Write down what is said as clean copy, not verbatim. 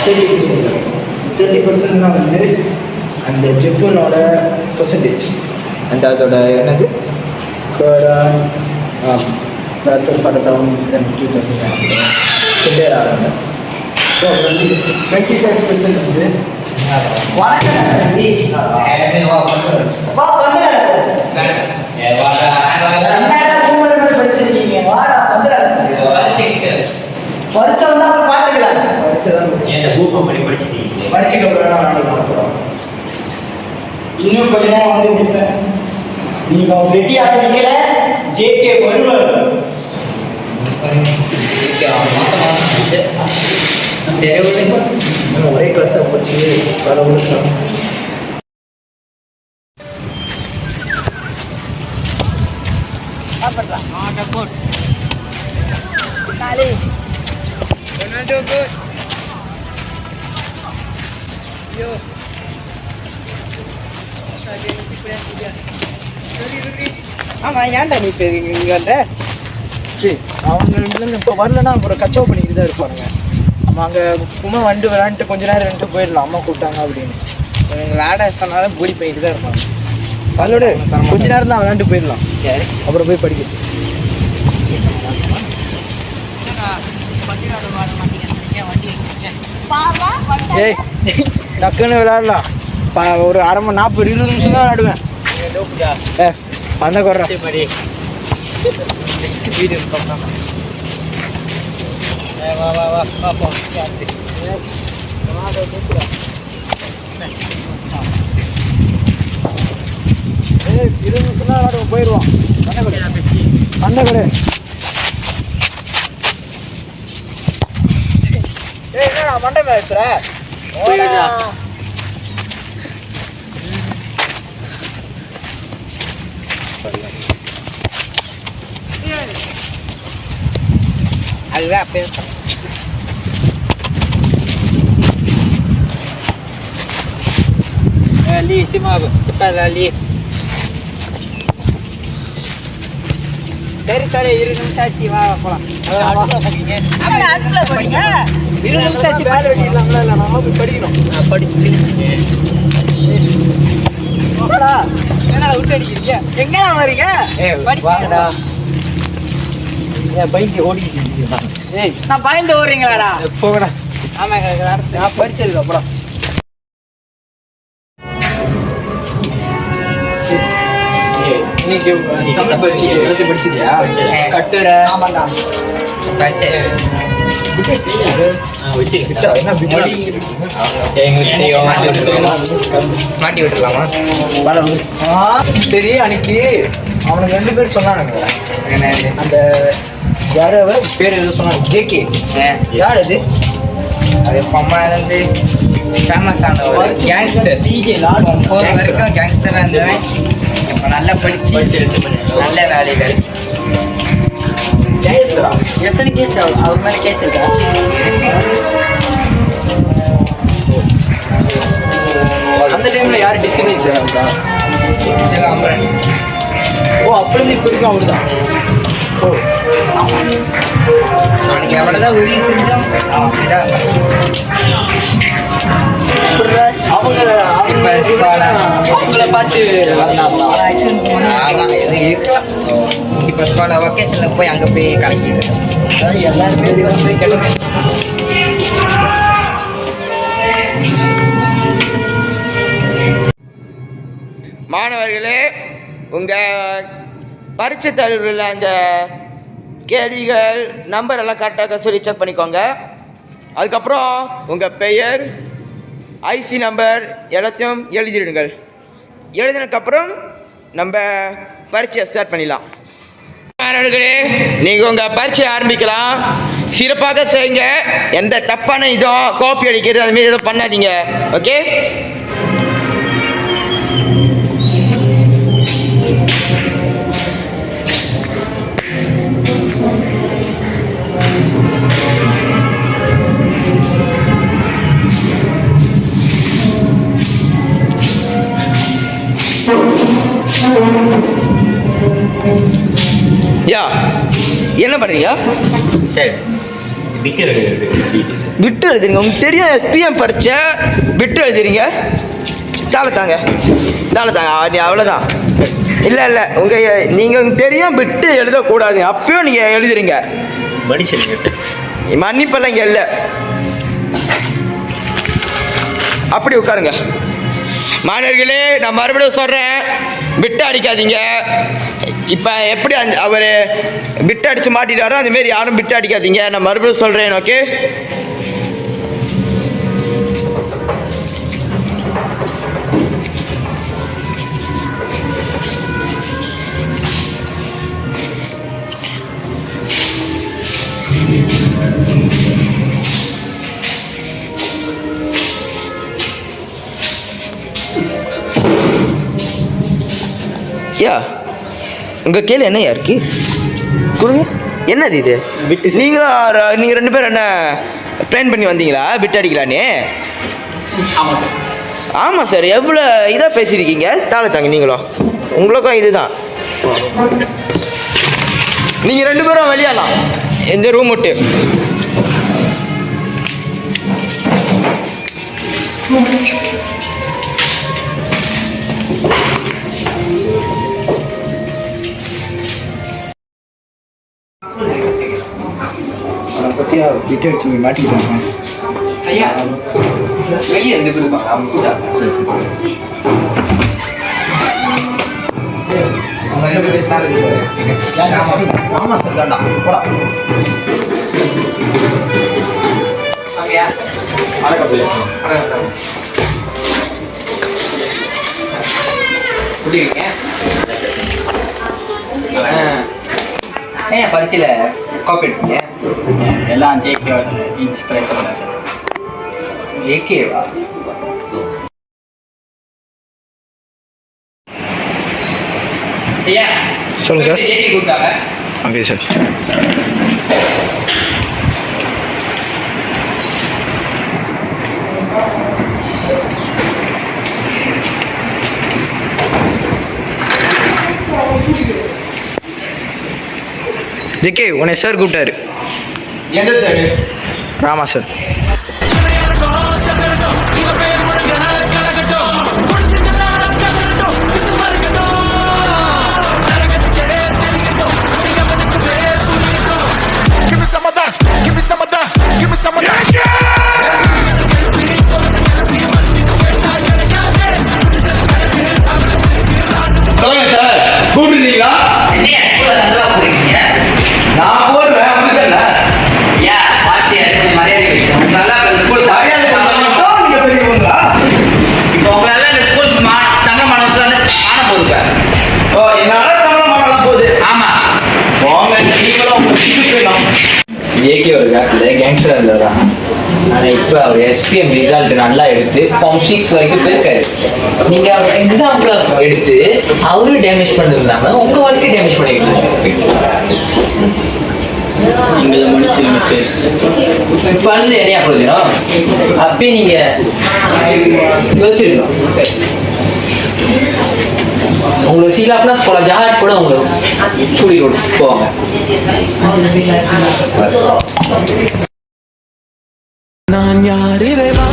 30% தான் வந்து அந்த ஜெப்பனோட பெர்சன்டேஜ். அந்த அதோட என்னது படத்தவங்க ஆகிறாங்க. ஸோ வந்து 25% வந்து இன்னும் கொஞ்ச நேரம் வந்து நீங்க ரெடியாக நிக்கல ஜேகே வருவார். ஒரே கிளாஸாக படிச்சு வரவங்களுக்கு ஆமாம். ஏன்டா நீ இப்போ இங்கே வந்த? சரி, அவங்க இப்போ வரலன்னா அப்புறம் கச்சோவ் பண்ணிக்கிட்டு தான் இருப்பானுங்க. நம்ம அங்கே சும்மா வண்டு விளாண்டுட்டு கொஞ்ச நேரம் வந்துட்டு போயிடலாம், அம்மா கூப்பிட்டாங்க அப்படின்னு. எங்களை ஆட சொன்னாலும் பூடி பண்ணிட்டு தான் இருப்பாங்க. அதோட கொஞ்ச நேரம் தான் விளாண்டு போயிடலாம், அப்புறம் போய் படிக்கிறது. ஏய், டக்குன்னு விளையாடலாம். ஒரு அரை மணி 40-20 நிமிஷம் தான் விளையாடுவேன். அந்த குறேன் வீடியோ போயிடுவான். அந்த கடை என்ன மண்டை மேல இருக்கிற அதுதான் அப்படியே lì sih mau cepat lali dari kali 20 நிமிஷம் ஆச்சு. வா போலாம். அதுக்குள்ள போறீங்க? 20 நிமிஷம் ஆச்சு. வேலை வெட்டிடலாம்ல? இல்லை, நம்ம போய் படிக்கணும். படிச்சுட்டு ஏன்னா விட்டு அடிக்கிறீங்க. எங்கடா வரீங்க? வாங்கடா. பைக்கு ஓடிக்கிட்டு. ஏய், நான் பயந்து ஓடுறீங்களாடா? போகடா. ஆமா, நான் படிச்சதுக்கு அப்புறம் இன்னைக்கு தமிழ் படிச்சு எல்லாத்தையும் படிச்சிட்டியா? கட்டுரை ஆமாண்டா படிச்சேன். மாட்டி விட்டுலாமா? சரி, அன்னைக்கு அவனுக்கு 2 பேர் சொன்னானுங்க. அந்த யாரோ பேர் எதுவும் சொன்னாங்க, ஜேகே. யார் அது? அது அம்மா வந்து ஃபேமஸான ஒரு கேங்ஸ்டர். டிஜே லார்ட் 4 வரைக்கும் கேங்ஸ்டராக இருந்தவன். இப்போ நல்லா படிச்சு நல்ல வேலைகள். கேஸ்ரா எத்தனை கேஸ்? அவர் மேலே கேஸ் இருக்கா? இருக்கு. அந்த டைமில் யார் டிசிப்ளின் செய்யறாங்க? அமரன். ஓ, அப்படிருந்து இப்போ இருக்கும் அவரு தான். ஓ, அவனுக்கு எவ்வளோதான் உதவி செஞ்சோம் அப்படிதான். அவங்கள பார்த்து இப்போ வொக்கேஷனில் போய் அங்கே போய் கலக்கிட்டு எல்லாருமே போய் கிளம்பி. மாணவர்களே, உங்கள் பரீட்சை தேர்வில் அந்த கேள்விகள் நம்பர் எல்லாம் கரெக்டாக சொல்லி செக் பண்ணிக்கோங்க. அதுக்கப்புறம் உங்கள் பெயர், ஐசி நம்பர் எல்லாத்தையும் எழுதிடுங்கள். எழுதினதுக்கப்புறம் நம்ம பரீட்சையை ஸ்டார்ட் பண்ணிடலாம். மாணவர்களே, நீங்கள் உங்கள் பரீட்சையை ஆரம்பிக்கலாம். சிறப்பாக செய்யுங்க. எந்த தப்பான இதுவும் காப்பி அடிக்கிறது அதுமாரி எதுவும் பண்ணாதீங்க. ஓகே? யா, என்ன பண்ணுறீங்க? சரி, விற்கிறது விட்டு எழுதுறீங்க. உங்களுக்கு தெரியும் எஸ்பிஎம் பரீட்சை விட்டு எழுதுறீங்க. தாளை தாங்க நீ அவ்வளோதான். இல்லை நீங்கள் உங்களுக்கு தெரியும் விட்டு எழுதக்கூடாது, அப்பயும் நீங்கள் எழுதுறீங்க. மன்னிப்பெல்லாம் இங்கே இல்லை. அப்படி உட்காருங்க. மாணவர்களே, நான் மறுபடியும் சொல்கிறேன், விட்டு அடிக்காதீங்க. இப்போ எப்படி அவர் விட்டு அடித்து மாட்டிட்டாரோ அதுமாரி யாரும் விட்டு அடிக்காதீங்க. நான் மறுபடியும் சொல்கிறேன். ஓகே, யா உங்கள் கேள்வி என்னையா இருக்கு? கொடுங்க. என்னது இது? நீங்கள் 2 பேரும் என்ன பிளான் பண்ணி வந்தீங்களா பிட் அடிக்கலான்னு? ஆமாம் சார். எவ்வளோ இதாக பேசியிருக்கீங்க. தாளை தாங்க நீங்களும். உங்களுக்கும் இதுதான். நீங்கள் 2 பேரும் வெளியாலாம் இந்த ரூம் விட்டு. பற்றியா விட்டு அடிச்சு மாட்டிக்கிட்டாங்க ஐயா. வெளியே இருந்து கொடுப்பாங்க அவங்க கூட. அவங்க 2 பேர் சார். ஆமாம் சார். வேண்டாம் போடா. ஓகேயா? குடிங்க. ஏன் பரீட்சையில் காப்பி எடுத்தீங்க? எல்லாம் ஜேகே இன்ஸ்பிரேஷன் தான் சார். ஜேகேவா? ஐயா சொல்லுங்கள் சார். ஜேகே கொடுத்தாங்க. Okay sir. ஜேகே உன்னை சார் கூப்பிட்டாரு. எந்த சார்? ராமா சார். சொல்லுங்க சார். கூப்பிட்டுருந்தீங்களா? நான் போடுறேன். உங்களுக்கு இல்லை. ஏன் வாத்தியார் மரியாதை நல்லா ஸ்கூல் மரியாதை நீங்க பெரியவங்களா? இப்போ உங்களால இந்த ஸ்கூல் தங்க மனசு ஆன போகுது. ஓ, என்னால தமிழ் மாடலாம் போகுது. ஆமா, உங்க நீங்களும் உங்க சீட்டு போயிடலாம். ஜேகே ஒரு காலத்தில் கேங்ஸ்டர் இருந்தவரா. ஆனால் இப்போ அவர் எஸ்பிஎம் ரிசல்ட் நல்லா எடுத்து ஃபார்ம் 6 வரைக்கும் போயிருக்காரு. நீங்கள் அவர் எக்ஸாம்பிள் எடுத்து அவரும் டேமேஜ் பண்ணிருந்தாம உங்கள் வாழ்க்கையை டேமேஜ் பண்ணிருக்கீங்க. எங்களை முடிச்சிருங்க சார். இப்போ வந்து என்னையா பிரயோஜனம்? அப்பயே நீங்கள் யோசிச்சிருக்கணும். உங்களுக்கு சீலாப்னா ஸ்கூல ஜாட் கூட உங்களுக்கு கூடி போவாங்க. நான் யார் இறைவா?